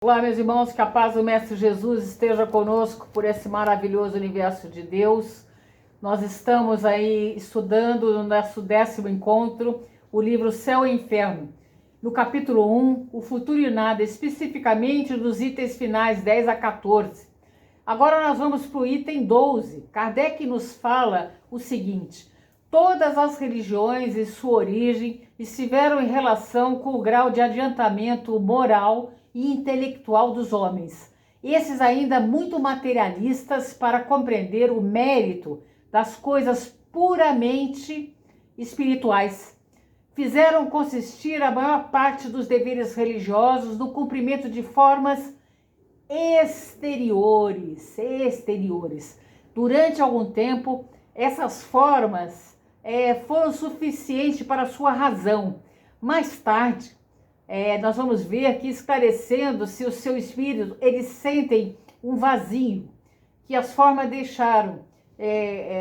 Olá, meus irmãos, que a paz do Mestre Jesus esteja conosco por esse maravilhoso universo de Deus. Nós estamos aí estudando no nosso 10º encontro o livro Céu e Inferno. No capítulo 1, o futuro e nada, especificamente dos itens finais 10 a 14. Agora nós vamos para o item 12. Kardec nos fala o seguinte: todas as religiões e sua origem estiveram em relação com o grau de adiantamento moral e intelectual dos homens, esses ainda muito materialistas para compreender o mérito das coisas puramente espirituais. Fizeram consistir a maior parte dos deveres religiosos no cumprimento de formas exteriores. Durante algum tempo, essas formas foram suficientes para a sua razão. Mais tarde, nós vamos ver que, esclarecendo-se o seu espírito, eles sentem um vazio que as formas deixaram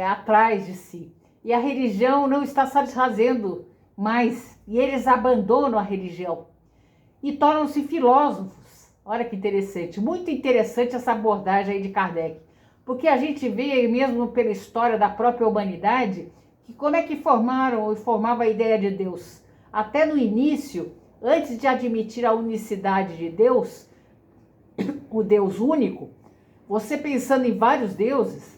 atrás de si. E a religião não está satisfazendo mais. E eles abandonam a religião e tornam-se filósofos. Olha que interessante, muito interessante essa abordagem aí de Kardec. Porque a gente vê, mesmo pela história da própria humanidade, que como é que formava a ideia de Deus. Até no início, antes de admitir a unicidade de Deus, o Deus único, você pensando em vários deuses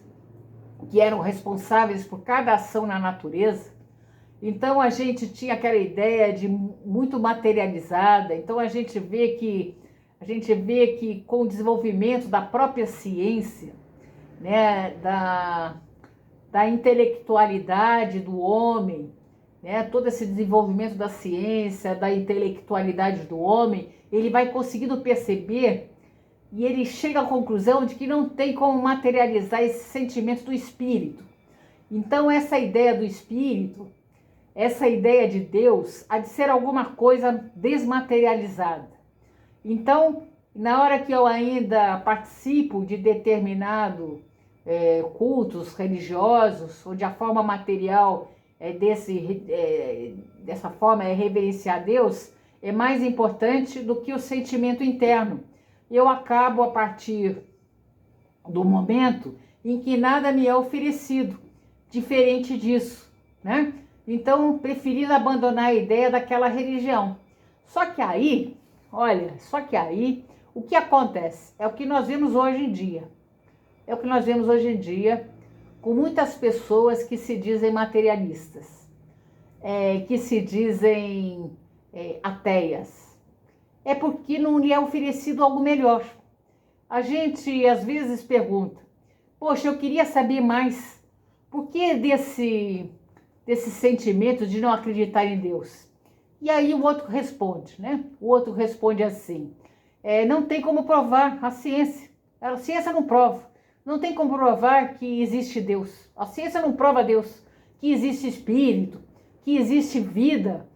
que eram responsáveis por cada ação na natureza, então a gente tinha aquela ideia de muito materializada. Então a gente vê que com o desenvolvimento da própria ciência, né, da intelectualidade do homem, todo esse desenvolvimento da ciência, da intelectualidade do homem, ele vai conseguindo perceber e ele chega à conclusão de que não tem como materializar esse sentimento do espírito. Então essa ideia do espírito, essa ideia de Deus, há de ser alguma coisa desmaterializada. Então, na hora que eu ainda participo de determinado cultos religiosos, onde a forma material dessa forma reverenciar Deus, é mais importante do que o sentimento interno. Eu acabo, a partir do momento em que nada me é oferecido diferente disso, né? Então, preferindo abandonar a ideia daquela religião. Só que aí, o que acontece? É o que nós vemos hoje em dia. Com muitas pessoas que se dizem materialistas, que se dizem ateias. É porque não lhe é oferecido algo melhor. A gente às vezes pergunta: poxa, eu queria saber mais. Por que desse sentimento de não acreditar em Deus? E aí o outro responde, né? O outro responde assim: não tem como provar a ciência. A ciência não prova. Não tem como provar que existe Deus. A ciência não prova Deus, que existe espírito, que existe vida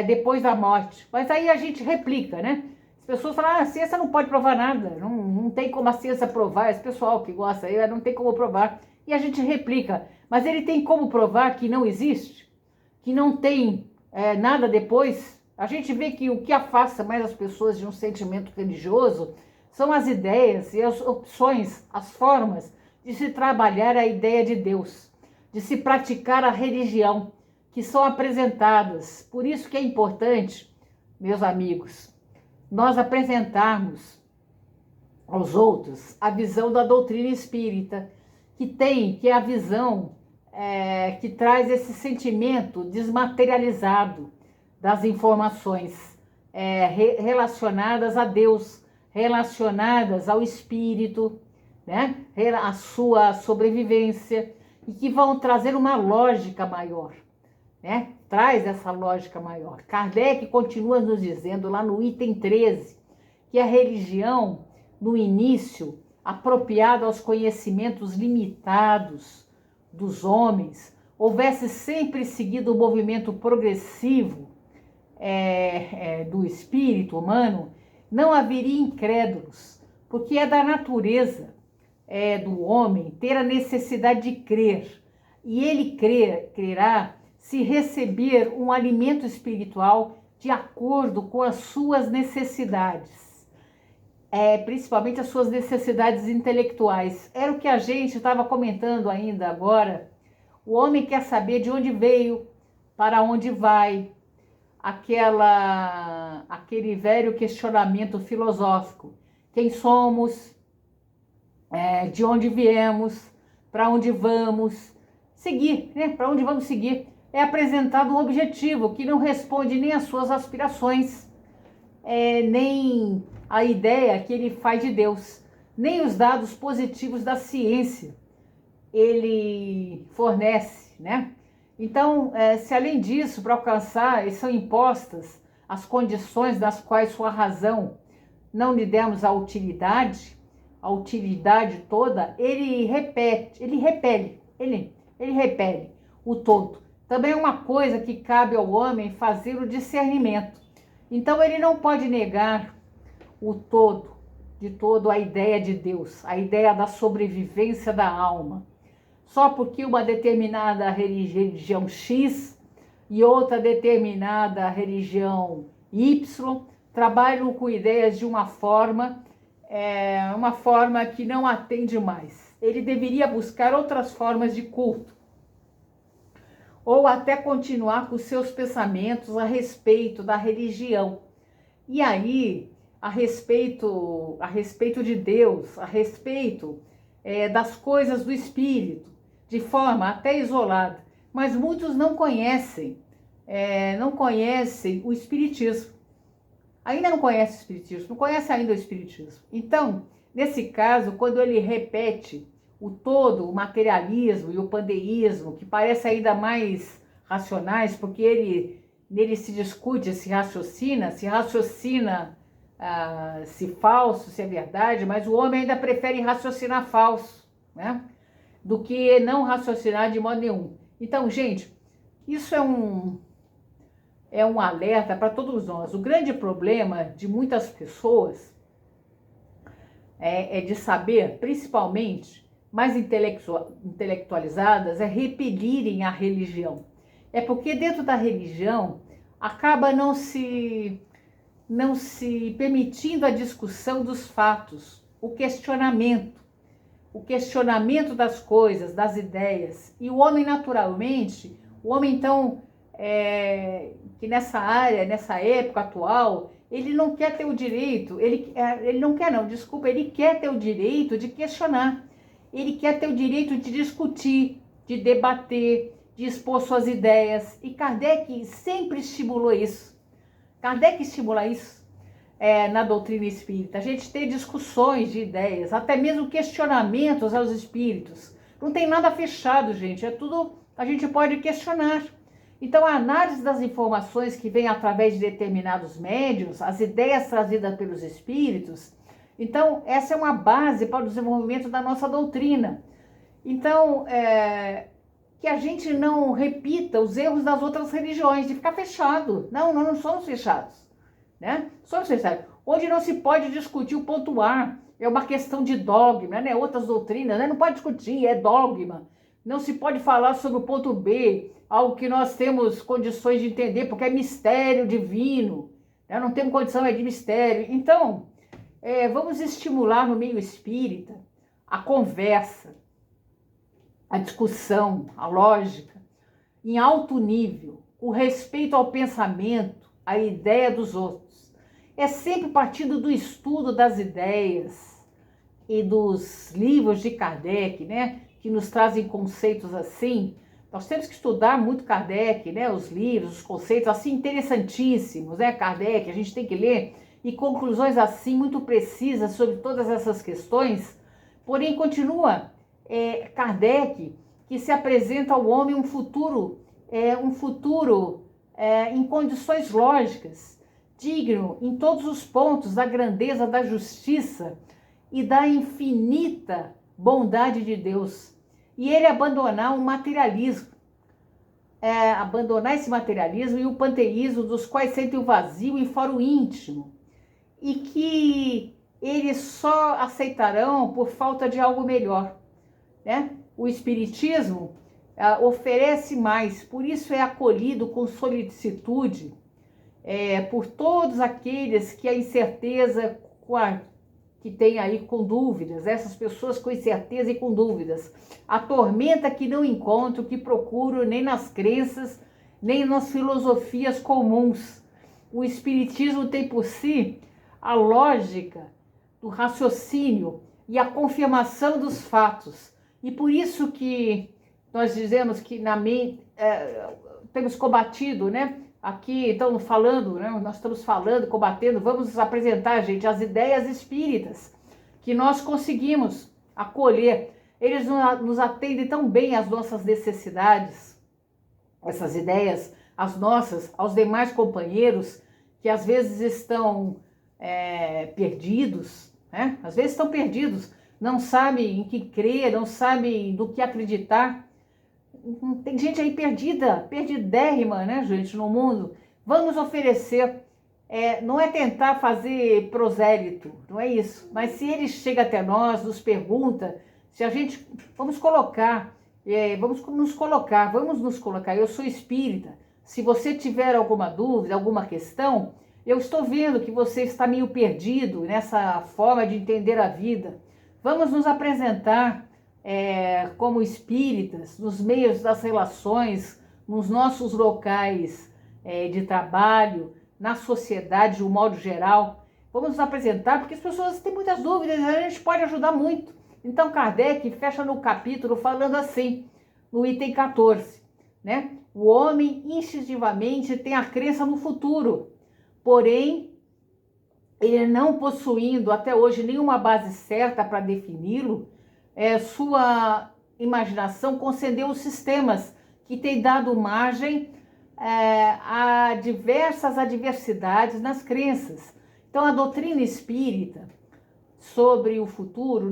depois da morte. Mas aí a gente replica, né? As pessoas falam: a ciência não pode provar nada, não tem como a ciência provar. Esse pessoal que gosta aí, não tem como provar. E a gente replica: mas ele tem como provar que não existe? Que não tem nada depois? A gente vê que o que afasta mais as pessoas de um sentimento religioso são as ideias e as opções, as formas de se trabalhar a ideia de Deus, de se praticar a religião, que são apresentadas. Por isso que é importante, meus amigos, nós apresentarmos aos outros a visão da doutrina espírita, que é a visão que traz esse sentimento desmaterializado das informações relacionadas a Deus, relacionadas ao espírito, né? A sua sobrevivência, e que vão trazer uma lógica maior, né? Traz essa lógica maior. Kardec continua nos dizendo lá no item 13 que a religião, no início, apropriada aos conhecimentos limitados dos homens, houvesse sempre seguido o movimento progressivo do espírito humano, não haveria incrédulos, porque é da natureza do homem ter a necessidade de crer, e ele crerá se receber um alimento espiritual de acordo com as suas necessidades. principalmente as suas necessidades intelectuais. Era o que a gente estava comentando ainda agora. O homem quer saber de onde veio, para onde vai, aquele velho questionamento filosófico. Quem somos, de onde viemos, para onde vamos seguir, né? Para onde vamos seguir? É apresentado um objetivo que não responde nem às suas aspirações, nem a ideia que ele faz de Deus, nem os dados positivos da ciência ele fornece, né? Então, se além disso, para alcançar, são impostas as condições das quais sua razão não lhe demos a utilidade toda, ele repele o todo. Também é uma coisa que cabe ao homem fazer o discernimento. Então ele não pode negar o todo, de todo a ideia de Deus, a ideia da sobrevivência da alma. Só porque uma determinada religião X e outra determinada religião Y trabalham com ideias de uma forma que não atende mais. Ele deveria buscar outras formas de culto, ou até continuar com seus pensamentos a respeito da religião. E aí, a respeito de Deus, a respeito das coisas do Espírito, de forma até isolada. Mas muitos não conhecem o Espiritismo. Ainda não conhece o Espiritismo, não conhece ainda o Espiritismo. Então, nesse caso, quando ele repete o todo, o materialismo e o pandeísmo, que parece ainda mais racionais, porque nele se discute, se raciocina se falso, se é verdade, mas o homem ainda prefere raciocinar falso, né? Do que não raciocinar de modo nenhum. Então, gente, isso é um alerta para todos nós. O grande problema de muitas pessoas é de saber, principalmente mais intelectualizadas, é repelirem a religião. É porque dentro da religião acaba não se permitindo a discussão dos fatos, o questionamento das coisas, das ideias. E o homem naturalmente, então, que nessa época atual, ele não quer ter o direito, ele quer ter o direito de questionar, ele quer ter o direito de discutir, de debater, de expor suas ideias. E Kardec sempre estimulou isso. Na doutrina espírita, a gente ter discussões de ideias, até mesmo questionamentos aos espíritos. Não tem nada fechado, gente, é tudo, a gente pode questionar. Então, a análise das informações que vem através de determinados médiuns, as ideias trazidas pelos espíritos, então, essa é uma base para o desenvolvimento da nossa doutrina. Então, que a gente não repita os erros das outras religiões, de ficar fechado. Não, nós não somos fechados, né? Somos fechados. Onde não se pode discutir o ponto A, é uma questão de dogma, né? Outras doutrinas, né? Não pode discutir, é dogma. Não se pode falar sobre o ponto B, algo que nós temos condições de entender, porque é mistério divino, né? Não temos condição, é de mistério. Então, vamos estimular no meio espírita a conversa, a discussão, a lógica, em alto nível, o respeito ao pensamento, à ideia dos outros. É sempre partindo do estudo das ideias e dos livros de Kardec, né, que nos trazem conceitos assim. Nós temos que estudar muito Kardec, né, os livros, os conceitos assim interessantíssimos, né, Kardec, a gente tem que ler, e conclusões assim muito precisas sobre todas essas questões. Porém, continua Kardec, que se apresenta ao homem um futuro em condições lógicas, digno em todos os pontos da grandeza da justiça e da infinita bondade de Deus. E ele abandonar o materialismo, abandonar esse materialismo e o panteísmo, dos quais sentem o vazio e fora o íntimo, e que eles só aceitarão por falta de algo melhor, né? O Espiritismo oferece mais, por isso é acolhido com solicitude por todos aqueles que a incerteza que tem aí com dúvidas, essas pessoas com incerteza e com dúvidas. A tormenta que não encontro, que procuro nem nas crenças, nem nas filosofias comuns. O Espiritismo tem por si a lógica do raciocínio e a confirmação dos fatos. E por isso que nós dizemos que na mente temos combatido, né? Aqui estamos falando, né? Nós estamos falando, combatendo, vamos apresentar, gente, as ideias espíritas que nós conseguimos acolher. Eles nos atendem tão bem às nossas necessidades, essas ideias, as nossas, aos demais companheiros que às vezes estão perdidos, né? Às vezes estão perdidos, não sabem em que crer, não sabem do que acreditar. Tem gente aí perdida, perdidérrima, né, gente, no mundo. Vamos oferecer, não é tentar fazer prosélito, não é isso. Mas se ele chega até nós, nos pergunta, se a gente, vamos nos colocar. Eu sou espírita. Se você tiver alguma dúvida, alguma questão, eu estou vendo que você está meio perdido nessa forma de entender a vida. Vamos nos apresentar como espíritas, nos meios das relações, nos nossos locais de trabalho, na sociedade de um modo geral. Vamos nos apresentar, porque as pessoas têm muitas dúvidas e a gente pode ajudar muito. Então Kardec fecha no capítulo falando assim, no item 14, né? O homem instintivamente tem a crença no futuro, porém, ele não possuindo até hoje nenhuma base certa para defini-lo, sua imaginação concedeu os sistemas que têm dado margem a diversas adversidades nas crenças. Então, a doutrina espírita sobre o futuro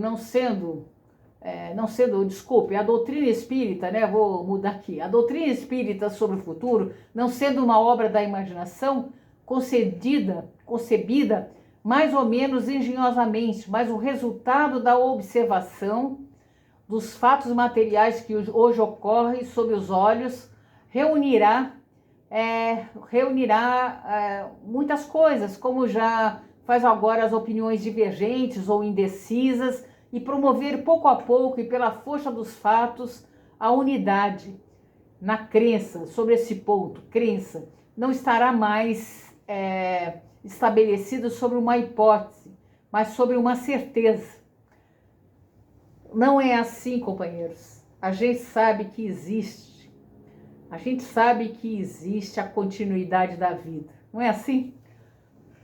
a doutrina espírita, né? Vou mudar aqui. A doutrina espírita sobre o futuro, não sendo uma obra da imaginação concebida mais ou menos engenhosamente, mas o resultado da observação dos fatos materiais que hoje ocorrem sob os olhos, reunirá muitas coisas, como já faz agora as opiniões divergentes ou indecisas, e promover pouco a pouco e pela força dos fatos a unidade na crença. Sobre esse ponto, crença não estará mais estabelecida sobre uma hipótese, mas sobre uma certeza. Não é assim, companheiros. A gente sabe que existe a continuidade da vida. Não é assim?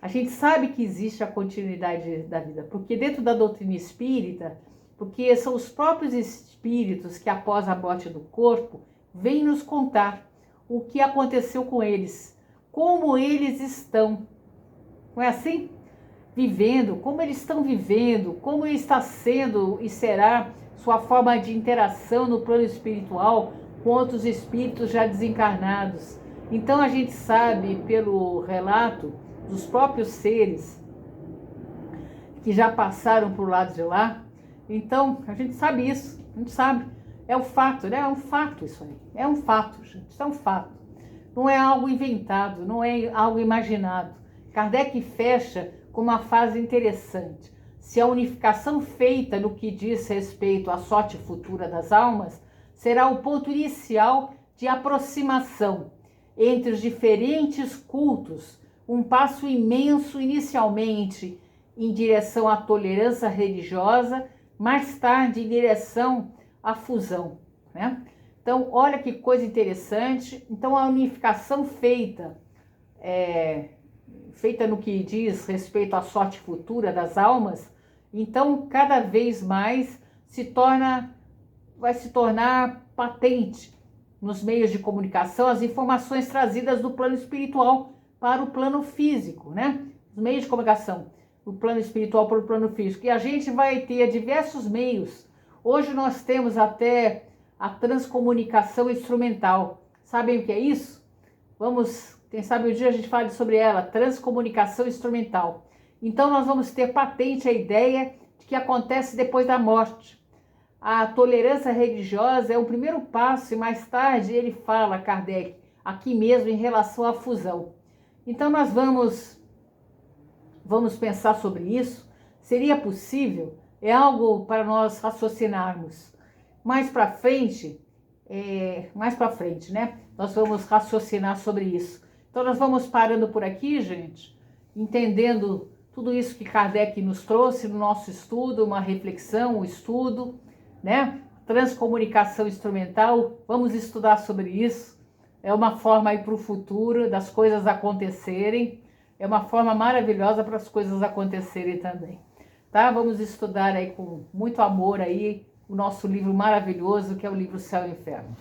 A gente sabe que existe a continuidade da vida, porque dentro da doutrina espírita, porque são os próprios espíritos que após a morte do corpo, vêm nos contar o que aconteceu com eles, como eles estão, não é assim? Vivendo, como eles estão vivendo, como está sendo e será sua forma de interação no plano espiritual com outros espíritos já desencarnados. Então a gente sabe pelo relato dos próprios seres que já passaram para o lado de lá. Então a gente sabe isso, a gente sabe, é um fato, né? É um fato isso aí, é um fato, gente, isso é um fato. Não é algo inventado, não é algo imaginado. Kardec fecha com uma frase interessante. Se a unificação feita no que diz respeito à sorte futura das almas será o ponto inicial de aproximação entre os diferentes cultos, um passo imenso inicialmente em direção à tolerância religiosa, mais tarde em direção à fusão, né? Então, olha que coisa interessante. Então, a unificação feita no que diz respeito à sorte futura das almas, então, cada vez mais vai se tornar patente nos meios de comunicação as informações trazidas do plano espiritual para o plano físico, né? Os meios de comunicação do plano espiritual para o plano físico. E a gente vai ter diversos meios. Hoje nós temos até a transcomunicação instrumental. Sabem o que é isso? Quem sabe um dia a gente fale sobre ela, transcomunicação instrumental. Então nós vamos ter patente a ideia de que acontece depois da morte. A tolerância religiosa é o primeiro passo e mais tarde ele fala, Kardec, aqui mesmo em relação à fusão. Então nós vamos pensar sobre isso, Seria possível? É algo para nós raciocinarmos. Mais para frente, né? Nós vamos raciocinar sobre isso. Então nós vamos parando por aqui, gente, entendendo tudo isso que Kardec nos trouxe no nosso estudo, uma reflexão, um estudo, né? Transcomunicação instrumental, vamos estudar sobre isso. É uma forma aí para o futuro das coisas acontecerem. É uma forma maravilhosa para as coisas acontecerem também. Tá? Vamos estudar aí com muito amor aí o nosso livro maravilhoso, que é o livro Céu e Inferno.